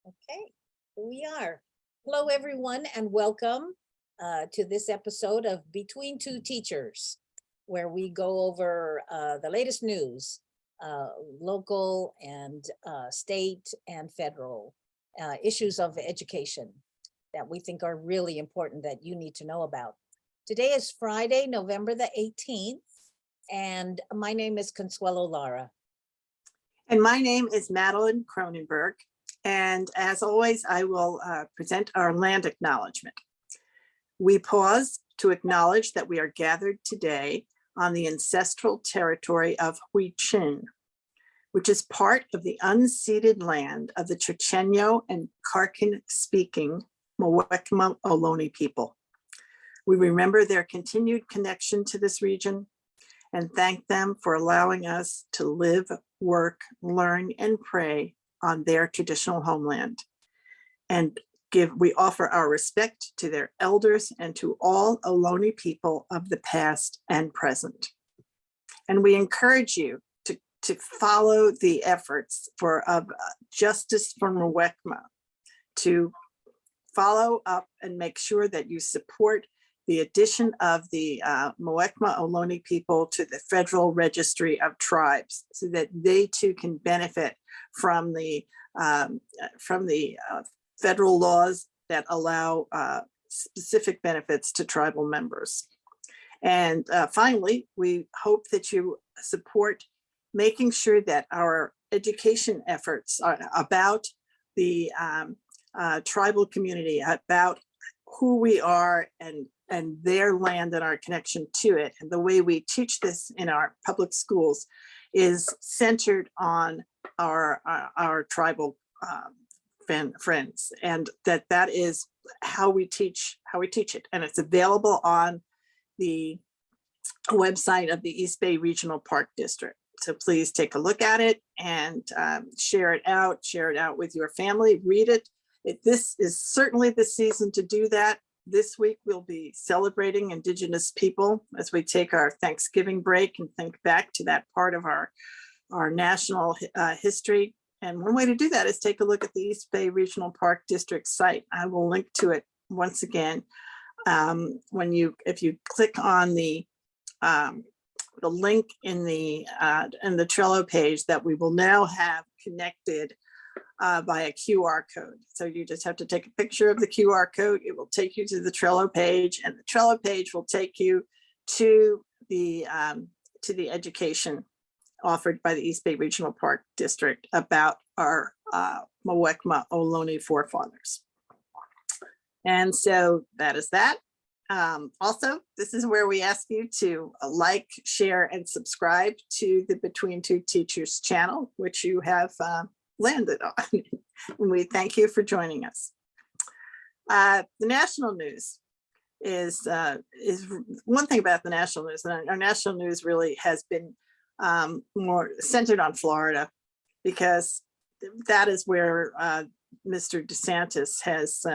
Okay, here we are. Hello, everyone, and welcome to this episode of Between Two Teachers, where we go over the latest news, uh, local and state and federal issues of education that we think are really important that you need to know about. Today is Friday, November the 18th, and my name is Consuelo Lara. And my name is Madeline Cronenberg. And as always, I will present our land acknowledgement. We pause to acknowledge that we are gathered today on the ancestral territory of Huichin, which is part of the unceded land of the Chochenyo and Karkin-speaking Muwekma Ohlone people. We remember their continued connection to this region and thank them for allowing us to live, work, learn, and pray on their traditional homeland. And we offer our respect to their elders and to all Ohlone people of the past and present. And we encourage you to follow the efforts of Justice for Muwekma, to follow up and make sure that you support the addition of the Muwekma Ohlone people to the Federal Registry of Tribes, so that they too can benefit from the federal laws that allow specific benefits to tribal members. And finally, we hope that you support making sure that our education efforts are about the tribal community, about who we are and their land and our connection to it. And the way we teach this in our public schools is centered on our tribal friends, and that is how we teach it. And it's available on the website of the East Bay Regional Park District. So please take a look at it and share it out with your family, read it. This is certainly the season to do that. This week, we'll be celebrating Indigenous people as we take our Thanksgiving break and think back to that part of our national history. And one way to do that is take a look at the East Bay Regional Park District site. I will link to it once again. If you click on the link in the Trello page that we will now have connected by a QR code. So you just have to take a picture of the QR code. It will take you to the Trello page, and the Trello page will take you to the education offered by the East Bay Regional Park District about our Muwekma Ohlone forefathers. And so that is that. Also, this is where we ask you to like, share, and subscribe to the Between Two Teachers channel, which you have landed on. And we thank you for joining us. The national news is one thing about the national news, and our national news really has been more centered on Florida, because that is where Mr. DeSantis has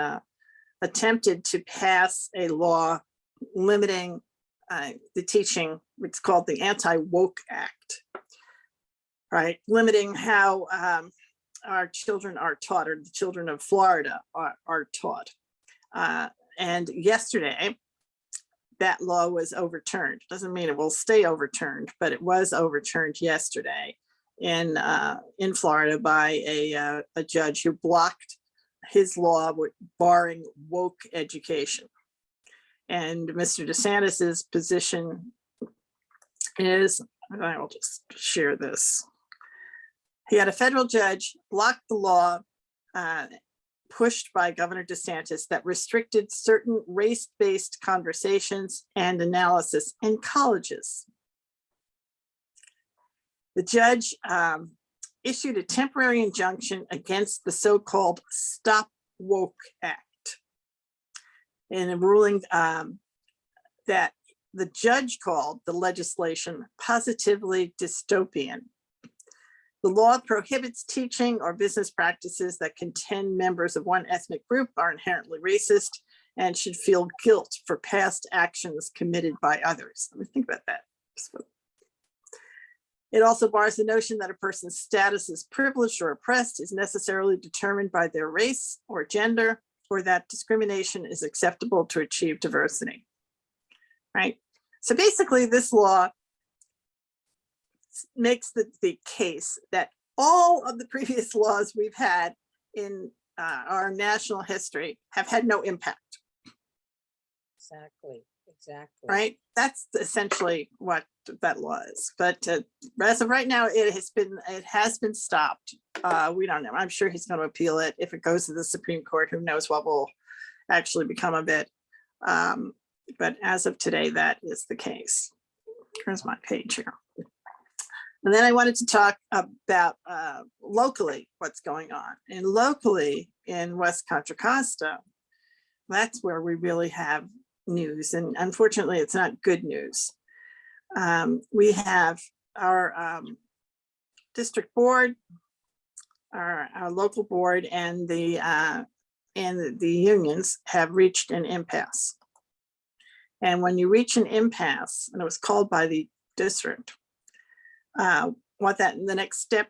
attempted to pass a law limiting the teaching. It's called the Anti-Woke Act, right? Limiting how our children are taught, or the children of Florida are taught. And yesterday, that law was overturned. Doesn't mean it will stay overturned, but it was overturned yesterday in Florida by a judge who blocked his law barring woke education. And Mr. DeSantis's position is, I will just share this. He had a federal judge block the law pushed by Governor DeSantis that restricted certain race-based conversations and analysis in colleges. The judge issued a temporary injunction against the so-called Stop Woke Act, in a ruling that the judge called the legislation positively dystopian. The law prohibits teaching or business practices that contend members of one ethnic group are inherently racist and should feel guilt for past actions committed by others. Let me think about that. It also bars the notion that a person's status as privileged or oppressed is necessarily determined by their race or gender, or that discrimination is acceptable to achieve diversity. Right? So basically, this law makes the case that all of the previous laws we've had in our national history have had no impact. Exactly. Right? That's essentially what that law is. But as of right now, it has been stopped. We don't know. I'm sure he's going to appeal it. If it goes to the Supreme Court, who knows what will actually become of it. But as of today, that is the case. Here's my page here. And then I wanted to talk about locally what's going on. And locally in West Contra Costa, that's where we really have news. And unfortunately, it's not good news. We have our district board, our local board, and the unions have reached an impasse. And when you reach an impasse, and it was called by the district, the next step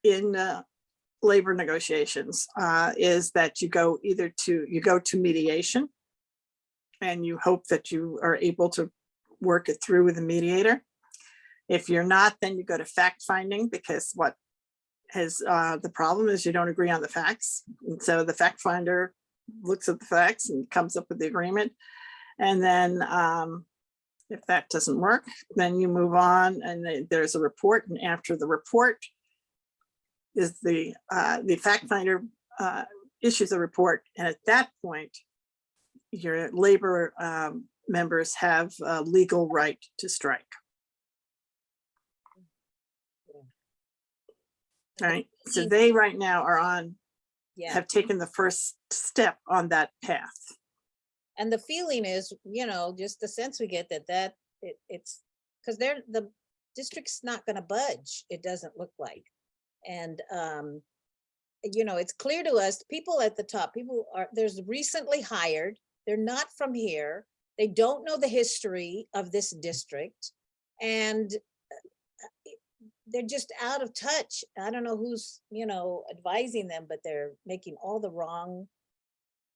in labor negotiations is that you go to mediation, and you hope that you are able to work it through with a mediator. If you're not, then you go to fact finding, because what has the problem is you don't agree on the facts. And so the fact finder looks at the facts and comes up with the agreement. And then if that doesn't work, then you move on, and there's a report. And after the report is the fact finder issues a report. And at that point, your labor members have a legal right to strike. All right. So they right now are have taken the first step on that path. And the feeling is, just the sense we get that it's because the district's not going to budge. It doesn't look like. And, it's clear to us, people at the top, there's recently hired. They're not from here. They don't know the history of this district, and they're just out of touch. I don't know who's, advising them, but they're making all the wrong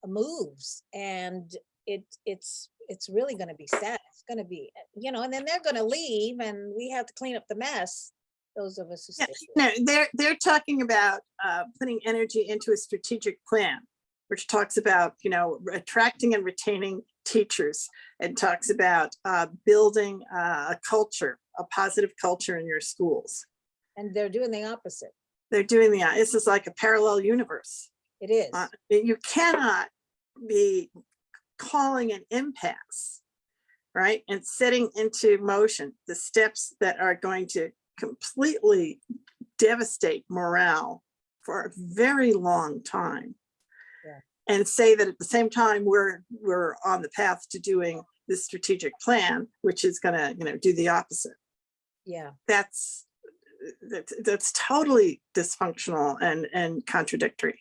moves, and it's really going to be sad. It's going to be, and then they're going to leave, and we have to clean up the mess. Those of us who stay here. No, they're talking about putting energy into a strategic plan, which talks about, attracting and retaining teachers, and talks about building a culture, a positive culture in your schools. And they're doing the opposite. This is like a parallel universe. It is. You cannot be calling an impasse, right? And setting into motion the steps that are going to completely devastate morale for a very long time. Yeah. And say that at the same time we're on the path to doing this strategic plan, which is going to do the opposite. Yeah, that's totally dysfunctional and contradictory.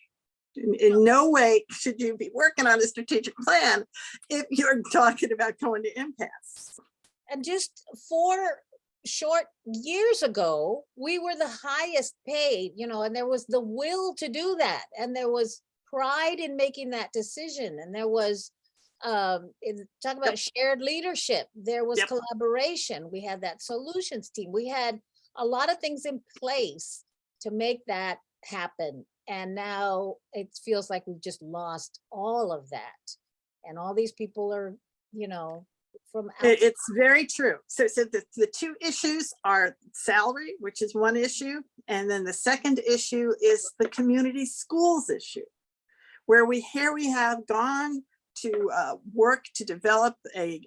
In no way should you be working on a strategic plan if you're talking about going to impasse. And just 4 short years ago, we were the highest paid, and there was the will to do that, and there was pride in making that decision, and there was talk about shared leadership. There was collaboration. We had that solutions team. We had a lot of things in place to make that happen, and now it feels like we've just lost all of that, and all these people are from outside. It's very true. So the two issues are salary, which is one issue, and then the second issue is the community schools issue, where we have gone to work to develop a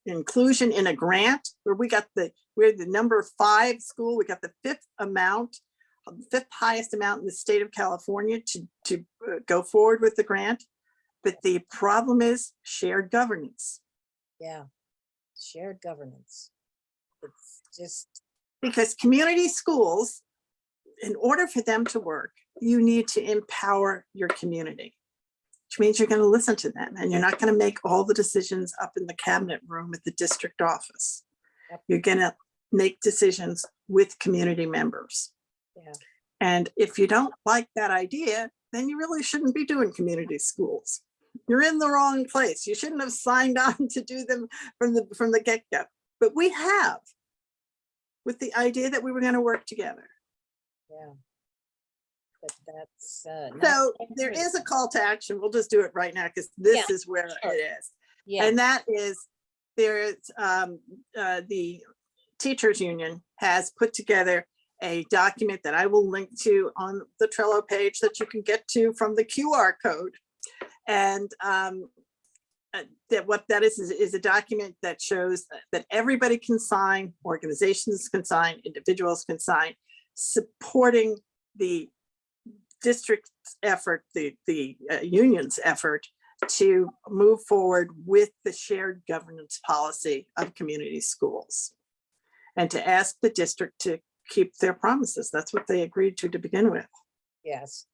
inclusion in a grant, where we're the number 5 school. We got the 5th highest amount in the state of California to go forward with the grant. But the problem is shared governance. Yeah, shared governance. It's just because community schools, in order for them to work, you need to empower your community, which means you're going to listen to them, and you're not going to make all the decisions up in the cabinet room at the district office. Yep. You're going to make decisions with community members. Yeah. And if you don't like that idea, then you really shouldn't be doing community schools. You're in the wrong place. You shouldn't have signed on to do them from the get-go. But we have, with the idea that we were going to work together. Yeah. But that's not So there everything. is a call to action. We'll just do it right now because this Yeah, is where sure. it is. Yeah, And that is, there's the teachers union has put together a document that I will link to on the Trello page that you can get to from the QR code. And that what that is a document that shows that everybody can sign, organizations can sign, individuals can sign, supporting the district's effort, the union's effort to move forward with the shared governance policy of community schools, and to ask the district to keep their promises. That's what they agreed to begin with. yes.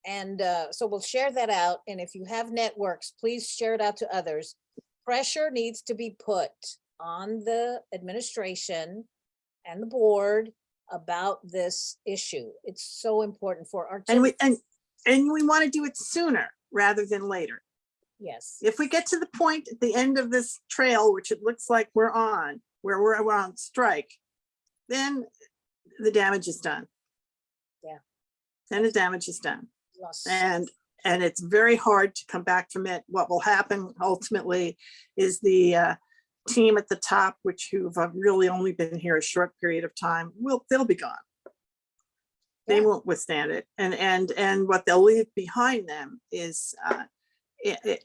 And so we'll share that out. And if you have networks, please share it out to others. Pressure needs to be put on the administration and the board about this issue. It's so important for our And children. we want to do it sooner rather than later. Yes, If we get to the point at the end of this trail, which it looks like we're on, where we're on strike, then the damage is done. Yeah. Then the damage is done. lost. And it's very hard to come back from it. What will happen ultimately is the team at the top, who've really only been here a short period of time, they'll be gone. They Yeah. won't withstand it. And what they'll leave behind them is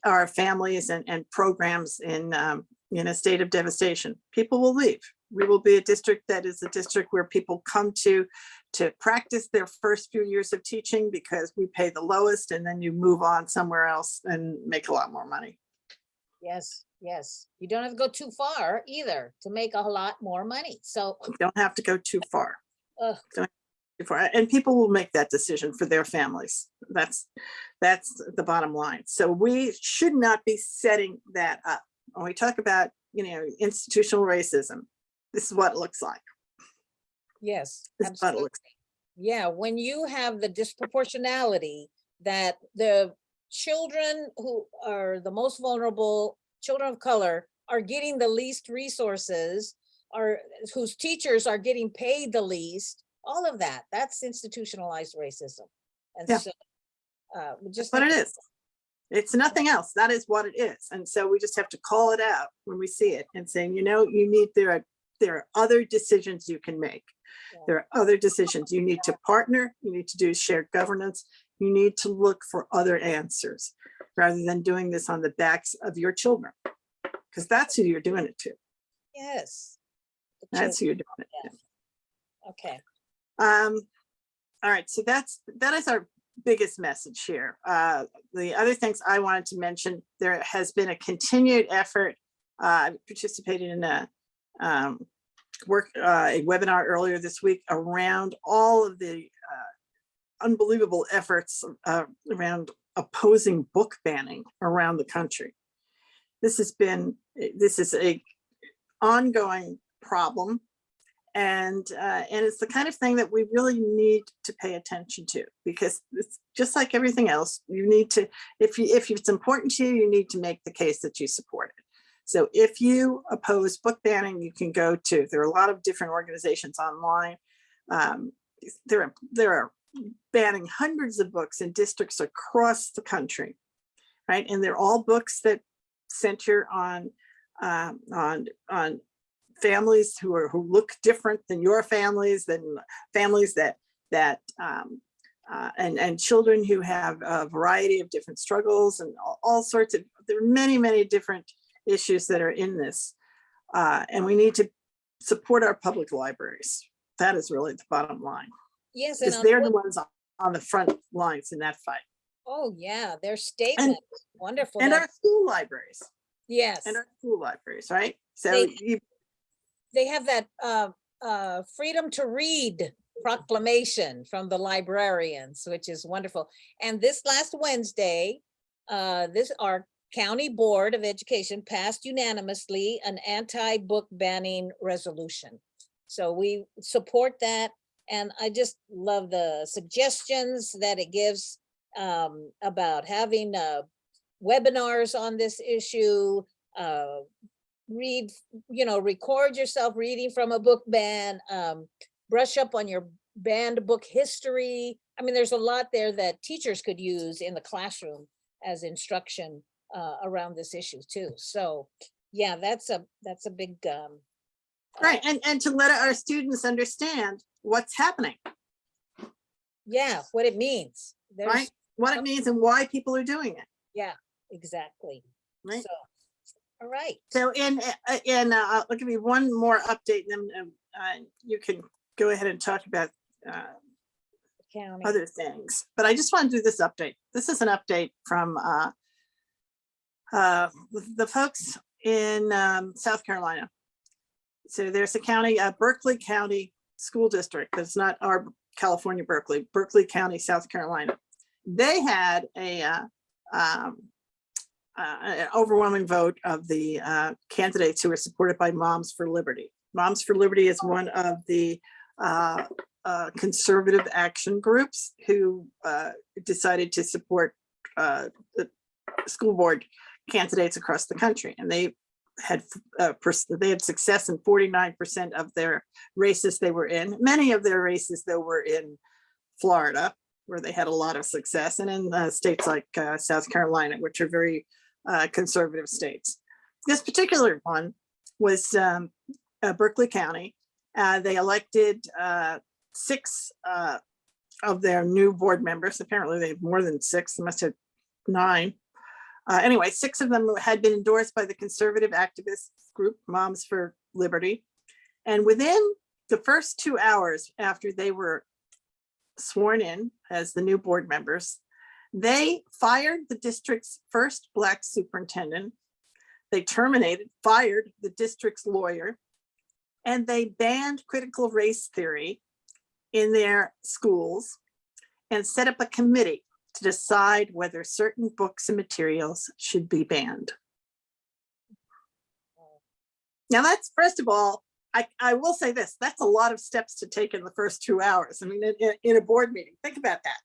our families and programs in a state of devastation. People will leave. We will be a district that is a district where people come to practice their first few years of teaching because we pay the lowest, and then you move on somewhere else and make a lot more money. Yes, yes. You don't have to go too far either to make a lot more money. So, You don't have to go too far. ugh, And people will make that decision for their families. That's the bottom line. So we should not be setting that up. When we talk about, institutional racism, this is what it looks like. yes, This is what it looks absolutely. Yeah, when you have the disproportionality that the children who are the most vulnerable, children of color, are getting the least resources, are whose teachers are getting paid the least, all of that's institutionalized racism. And Yeah. so we just what have it to- is. It's nothing else. That is what it is. And so we just have to call it out when we see it and saying, there are other decisions you can make. Yeah. There are other decisions. You need to partner. You need to do shared governance. You need to look for other answers rather than doing this on the backs of your children, because that's who you're doing it to. Yes. The That's who children. you're doing it to. Okay. All right, so that is our biggest message here. The other things I wanted to mention, there has been a continued effort. I participated in a webinar earlier this week around all of the unbelievable efforts around opposing book banning around the country. This is a ongoing problem. And it's the kind of thing that we really need to pay attention to, because it's just like everything else. You need to, if it's important to you, you need to make the case that you support it. So if you oppose book banning, you can go to, there are a lot of different organizations online. There are banning hundreds of books in districts across the country, right? And they're all books that center on families who look different than your families, and children who have a variety of different struggles and all sorts of, there are many different issues that are in this. And we need to support our public libraries. That is really the bottom line. Yes. Because they're the ones on the front lines in that fight. Oh, yeah. Their statement is wonderful. And our school libraries. Yes. And our school libraries, right? So they have that freedom to read proclamation from the librarians, which is wonderful. And this last Wednesday, our County Board of Education passed unanimously an anti-book banning resolution. So we support that. And I just love the suggestions that it gives about having webinars on this issue, read, record yourself reading from a book ban, brush up on your banned book history. I mean, there's a lot there that teachers could use in the classroom as instruction around this issue too. So yeah, that's a big Right, and to let our students understand what's happening, yeah, what it means. right? What it means and why people are doing it. Yeah, exactly. Right. So, all right. So I'll give you one more update, and then you can go ahead and talk about County. other things. But I just want to do this update. This is an update from the folks in South Carolina. So there's a county, Berkeley County School District. That's not our California Berkeley, Berkeley County, South Carolina. They had an overwhelming vote of the candidates who were supported by Moms for Liberty. Moms for Liberty is one of the conservative action groups who decided to support the school board candidates across the country, and they had success in 49% of their races they were in. Many of their races, though, were in Florida, where they had a lot of success, and in states like South Carolina, which are very conservative states. This particular one was Berkeley County. They elected 6 of their new board members. Apparently they have more than 6, they must have 9. Anyway, 6 of them had been endorsed by the conservative activist group Moms for Liberty. And within the first 2 hours after they were sworn in as the new board members, they fired the district's first Black superintendent. They fired the district's lawyer, and they banned critical race theory in their schools and set up a committee to decide whether certain books and materials should be banned. Now that's, first of all, I will say this, that's a lot of steps to take in the first 2 hours. I mean, in a board meeting, think about that.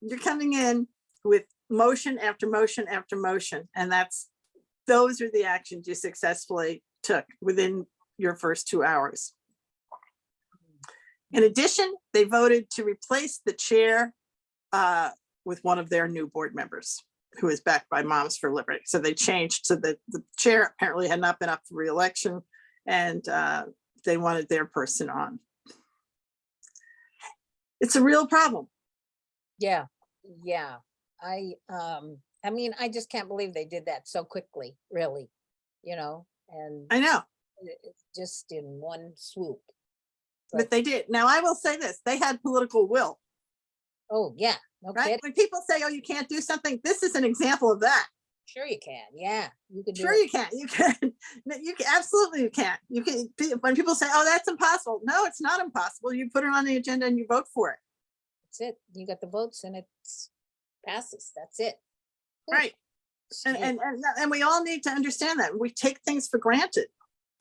You're coming in with motion after motion after motion, and those are the actions you successfully took within your first 2 hours. In addition, they voted to replace the chair with one of their new board members who is backed by Moms for Liberty. So they changed, so the chair apparently had not been up for re-election, and they wanted their person on. It's a real problem. Yeah, yeah. I mean, I just can't believe they did that so quickly, really, and I know. It's just in one swoop. But they did. Now, I will say this, they had political will. Oh, yeah. No Right? kidding. When people say, oh, you can't do something, this is an example of that. Sure you can. Yeah, you can do Sure it. you can. You can. You can. Absolutely you can. You can. When people say, oh, that's impossible. No, it's not impossible. You put it on the agenda and you vote for it. That's it. You got the votes and it passes. That's it. Right. And we all need to understand that. We take things for granted.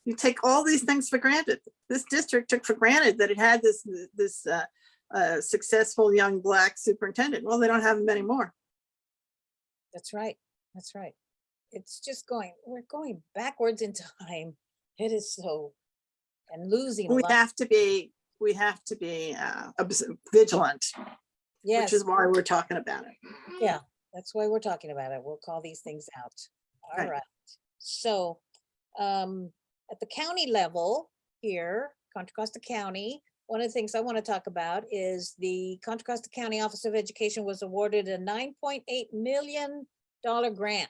You take all these things for granted. This district took for granted that it had this successful young Black superintendent. Well, they don't have them anymore. That's right. That's right. It's just we're going backwards in time. It is so, and losing. We have to be vigilant. Yes. Which is why we're talking about it. Yeah, that's why we're talking about it. We'll call these things out. All right. So at the county level here, Contra Costa County, one of the things I want to talk about is the Contra Costa County Office of Education was awarded a $9.8 million grant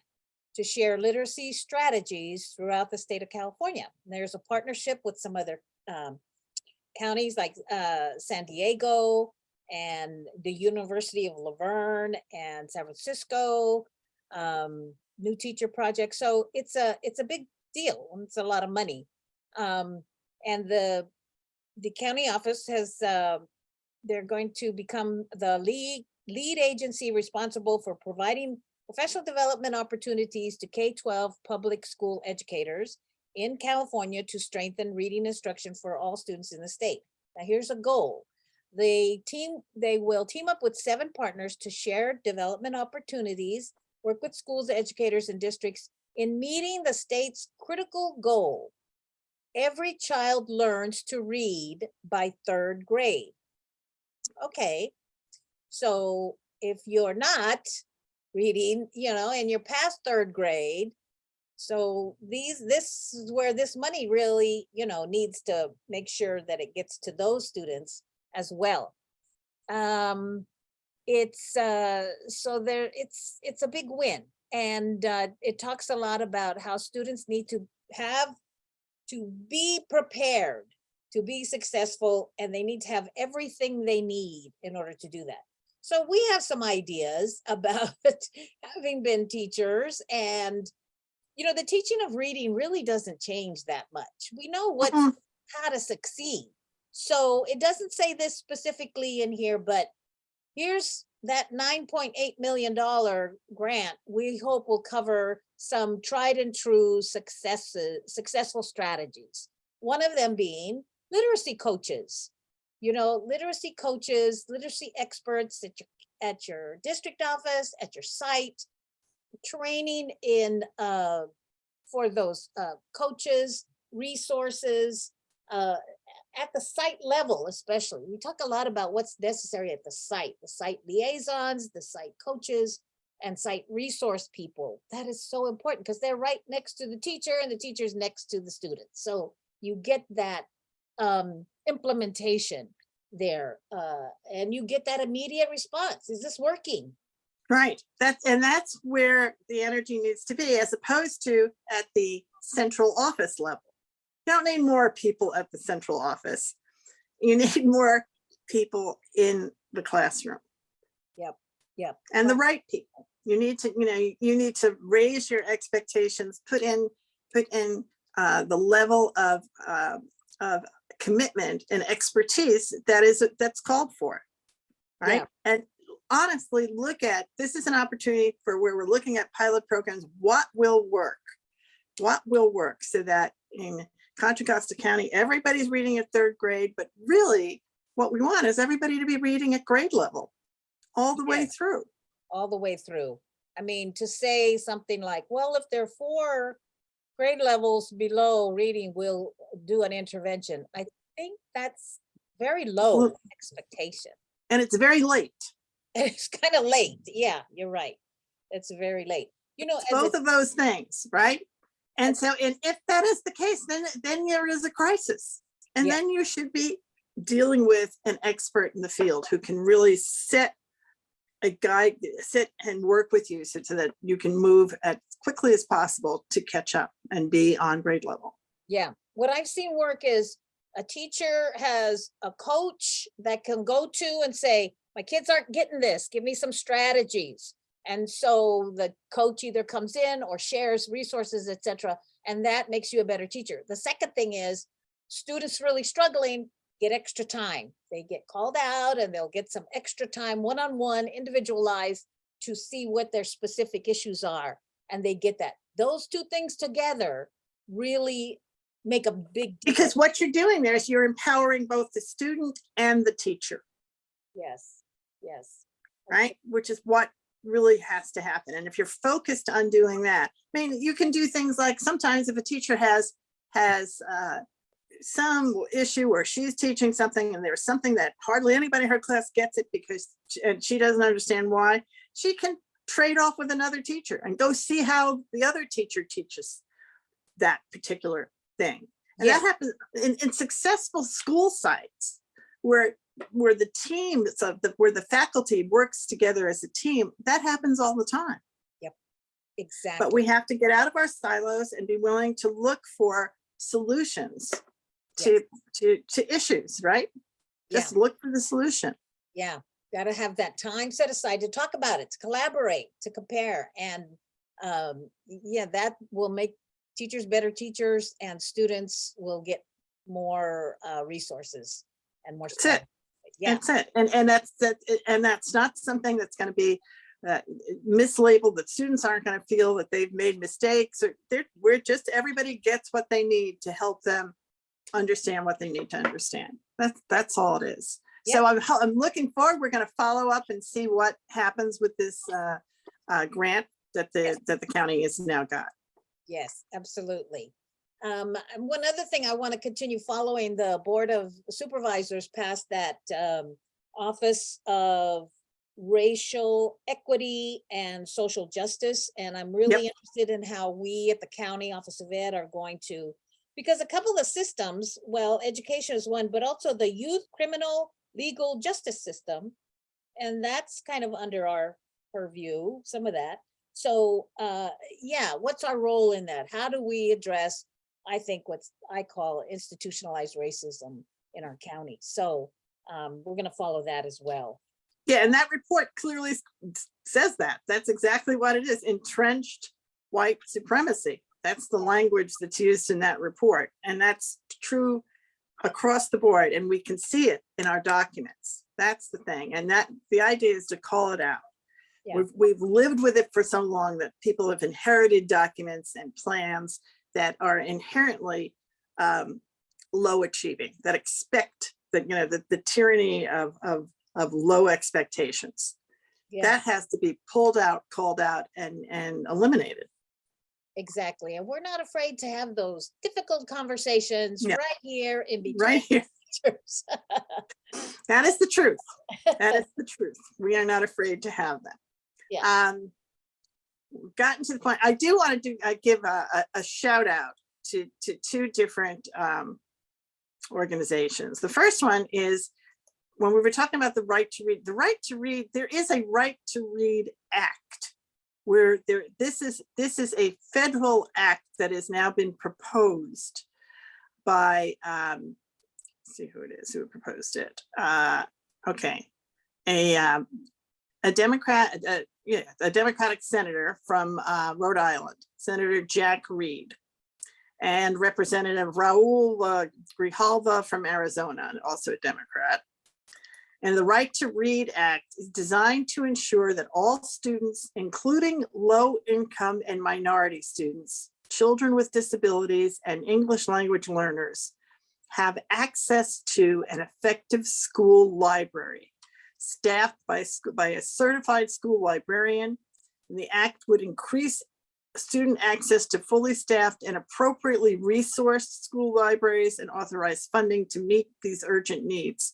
to share literacy strategies throughout the state of California. And there's a partnership with some other counties like San Diego and the University of Laverne and San Francisco, New Teacher Project. So it's a big deal. It's a lot of money. And the county office has, they're going to become the lead agency responsible for providing professional development opportunities to K-12 public school educators in California to strengthen reading instruction for all students in the state. Now, here's a goal. They will team up with 7 partners to share development opportunities, work with schools, educators, and districts in meeting the state's critical goal. Every child learns to read by 3rd grade. Okay, so if you're not reading, and you're past 3rd grade, so this is where this money really, needs to make sure that it gets to those students as well. It's it's a big win, and it talks a lot about how students need to be prepared to be successful, and they need to have everything they need in order to do that. So we have some ideas about having been teachers, and the teaching of reading really doesn't change that much. We know how to succeed. So it doesn't say this specifically in here, but here's that $9.8 million grant we hope will cover some tried and true successful strategies. One of them being literacy coaches. Literacy coaches, literacy experts at your district office, at your site, training in for those coaches, resources, at the site level, especially. We talk a lot about what's necessary at the site liaisons, the site coaches, and site resource people. That is so important because they're right next to the teacher and the teacher's next to the students. So you get that implementation there, and you get that immediate response. Is this working? Right. That's where the energy needs to be, as opposed to at the central office level. You don't need more people at the central office. You need more people in the classroom. Yep. And the right people. You need to raise your expectations, put in the level of commitment and expertise that's called for. Right. Yeah. And honestly, this is an opportunity for where we're looking at pilot programs. What will work so that in Contra Costa County, everybody's reading at 3rd grade, but really what we want is everybody to be reading at grade level all the way through. All the way through. I mean, to say something like, well, if there are 4 grade levels below reading, we'll do an intervention. I think that's very low expectation. And it's very late. It's kind of late. Yeah, you're right. It's very late. Both of those things, right? And so, and if that is the case, then there is a crisis. And then you should be dealing with an expert in the field who can really sit and work with you so that you can move as quickly as possible to catch up and be on grade level. Yeah. What I've seen work is a teacher has a coach that can go to and say, my kids aren't getting this. Give me some strategies. And so the coach either comes in or shares resources, etc. And that makes you a better teacher. The second thing is students really struggling, get extra time. They get called out and they'll get some extra time, one-on-one, individualized, to see what their specific issues are. And they get that. Those 2 things together really make a big difference. Because what you're doing there is you're empowering both the student and the teacher. Yes. Right? Which is what really has to happen. And if you're focused on doing that, I mean, you can do things like sometimes if a teacher has some issue where she's teaching something and there's something that hardly anybody in her class gets it because she doesn't understand why, she can trade off with another teacher and go see how the other teacher teaches that particular thing. And that happens in successful school sites where the team, where the faculty works together as a team. That happens all the time. Yep, exactly. But we have to get out of our silos and be willing to look for solutions to issues, right? Just look for the solution. Yeah, got to have that time set aside to talk about it, to collaborate, to compare. And that will make teachers better teachers, and students will get more resources and more. That's it. Yeah. That's it. And that's not something that's going to be mislabeled, that students aren't going to feel that they've made mistakes, or we're just, everybody gets what they need to help them understand what they need to understand. That's all it is. So I'm looking forward. We're going to follow up and see what happens with this grant that the county has now got. Yes, absolutely. And one other thing I want to continue following, the Board of Supervisors passed that Office of Racial Equity and Social Justice. And I'm really interested in how we at the County Office of Ed are going to, because a couple of systems, well, education is one, but also the youth criminal legal justice system. And that's kind of under our purview, some of that. So yeah, what's our role in that? How do we address, I think, what I call institutionalized racism in our county? So we're going to follow that as well. Yeah, and that report clearly says that. That's exactly what it is. Entrenched white supremacy. That's the language that's used in that report. And that's true across the board. And we can see it in our documents. That's the thing. And that the idea is to call it out. Yeah. We've lived with it for so long that people have inherited documents and plans that are inherently low achieving, that expect that, the tyranny of low expectations. Yeah. That has to be pulled out, called out, and eliminated. Exactly. And we're not afraid to have those difficult conversations right here in between. Right here. That is the truth. That is the truth. We are not afraid to have them. Yeah. We've gotten to the point. I do want to give a shout out to two different organizations. The first one is, when we were talking about the right to read, there is a Right to Read Act, where this is a federal act that has now been proposed by let's see who it is who proposed it. Okay, a Democratic senator from Rhode Island, Senator Jack Reed, and Representative Raul Grijalva from Arizona, also a Democrat. And the Right to Read Act is designed to ensure that all students, including low-income and minority students, children with disabilities, and English language learners, have access to an effective school library, staffed by a certified school librarian. And the act would increase student access to fully staffed and appropriately resourced school libraries and authorize funding to meet these urgent needs.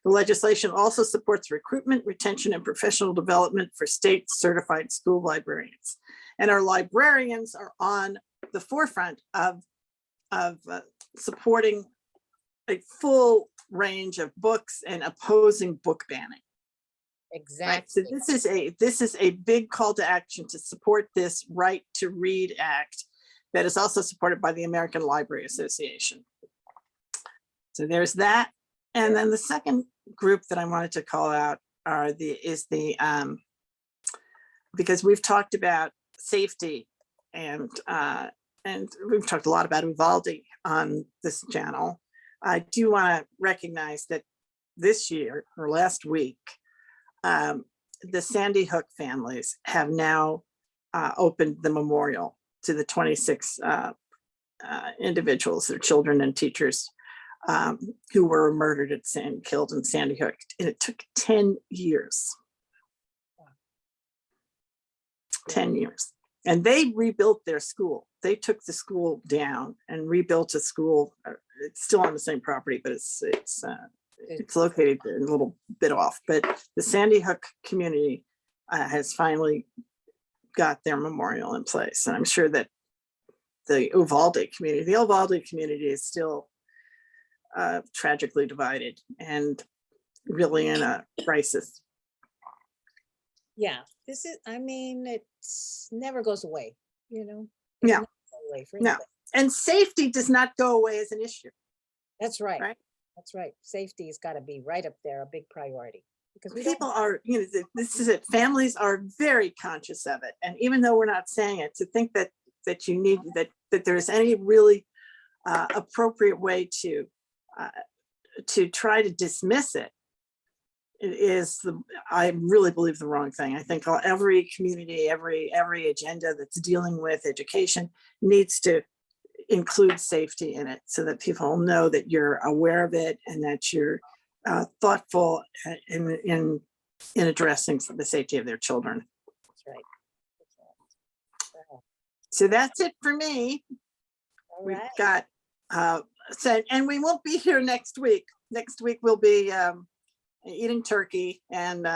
The legislation also supports recruitment, retention, and professional development for state certified school librarians. And our librarians are on the forefront of supporting a full range of books and opposing book banning. Exactly. Right? So this is a big call to action to support this Right to Read Act that is also supported by the American Library Association. So there's that. And then the second group that I wanted to call out is because we've talked about safety and we've talked a lot about Uvalde on this channel. I do want to recognize that this year or last week, the Sandy Hook families have now opened the memorial to the 26 individuals, their children and teachers, who were murdered killed in Sandy Hook. And it took 10 years. 10 years. And they rebuilt their school. They took the school down and rebuilt a school. It's still on the same property, but it's located a little bit off. But the Sandy Hook community has finally got their memorial in place. And I'm sure that the Uvalde community is still tragically divided and really in a crisis. Yeah, this is, I mean, it's never goes away, No, no. And safety does not go away as an issue. That's right. That's right. Safety has got to be right up there, a big priority. Because people are, this is it. Families are very conscious of it. And even though we're not saying it, to think that you need, that there's any really appropriate way to try to dismiss it it is I really believe the wrong thing. I think every community, every agenda that's dealing with education needs to include safety in it so that people know that you're aware of it and that you're thoughtful in addressing the safety of their children. That's right. That's right. Wow. So that's it for me. All We've right. got and we won't be here next week. Next week we'll be eating turkey and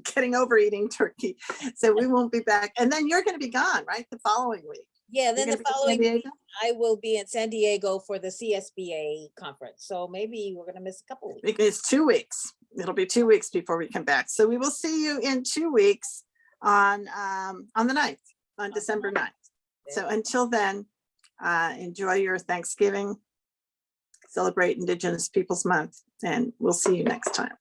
getting over eating turkey. So we won't be back. And then you're going to be gone, right? The following week. Yeah, then You're the gonna be in San following week, Diego? I will be in San Diego for the CSBA conference. So maybe we're gonna miss a couple weeks. It's 2 weeks. It'll be 2 weeks before we come back. So we will see you in 2 weeks on the 9th, on December 9th. So until then, enjoy your Thanksgiving, celebrate Indigenous Peoples Month, and we'll see you next time.